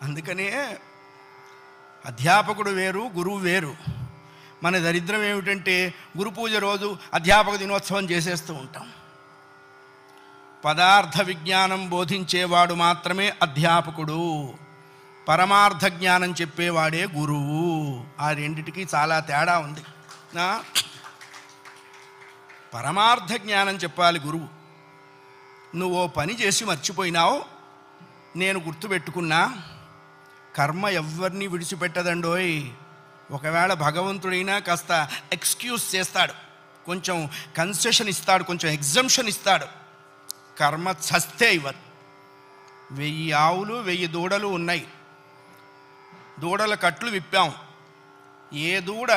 అందుకనే అధ్యాపకుడు వేరు, గురువు వేరు. మన దరిద్రం ఏమిటంటే గురు పూజ రోజు అధ్యాపక దినోత్సవం చేసేస్తూ ఉంటాం. పదార్థ విజ్ఞానం బోధించేవాడు మాత్రమే అధ్యాపకుడు, పరమార్థ జ్ఞానం చెప్పేవాడే గురువు. ఆ రెండిటికి చాలా తేడా ఉంది. పరమార్థ జ్ఞానం చెప్పాలి గురువు. నువ్వు ఓ పని చేసి మర్చిపోయినావు, నేను గుర్తుపెట్టుకున్నా. కర్మ ఎవరిని విడిచిపెట్టదండోయ్. ఒకవేళ భగవంతుడైనా కాస్త ఎక్స్క్యూజ్ చేస్తాడు, కొంచెం కన్సెషన్ ఇస్తాడు, కొంచెం ఎగ్జంప్షన్ ఇస్తాడు. కర్మ చస్తే ఇవ్వదు. 1000 ఆవులు 1000 దూడలు ఉన్నాయి. దూడల కట్లు విప్పాం. ఏ దూడ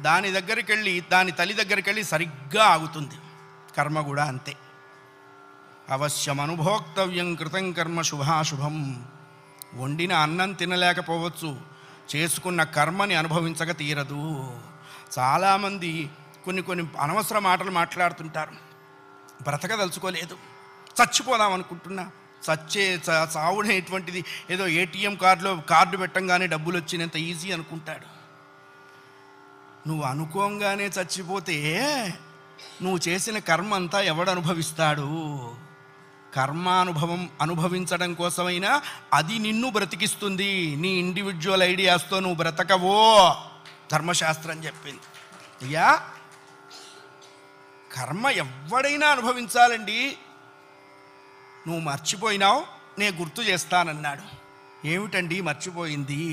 దాని దగ్గరికి వెళ్ళి దాని తల్లి దగ్గరికి వెళ్ళి సరిగ్గా ఆగుతుంది. కర్మ కూడా అంతే. అవశ్యం అనుభోక్తవ్యం కృతం కర్మ శుభాశుభం. వండిన అన్నం తినలేకపోవచ్చు, చేసుకున్న కర్మని అనుభవించక తీరదు. చాలామంది కొన్ని అనవసర మాటలు మాట్లాడుతుంటారు. బ్రతకదలుచుకోలేదు, చచ్చిపోదాం అనుకుంటున్నా. చావునేటువంటిది ఏదో ఏటీఎం కార్డులో కార్డు పెట్టంగానే డబ్బులు వచ్చినంత ఈజీ అనుకుంటాడు. నువ్వు అనుకోంగానే చచ్చిపోతే నువ్వు చేసిన కర్మ అంతా ఎవడు అనుభవిస్తాడు? కర్మానుభవం అనుభవించడం కోసమైనా అది నిన్ను బ్రతికిస్తుంది. నీ ఇండివిజువల్ ఐడియాస్తో నువ్వు బ్రతకవో ధర్మశాస్త్రం చెప్పింది. అయ్యా, కర్మ ఎవడైనా అనుభవించాలండి. నువ్వు మర్చిపోయినావు, నేను గుర్తు చేస్తానన్నాడు. ఏమిటండి మర్చిపోయింది?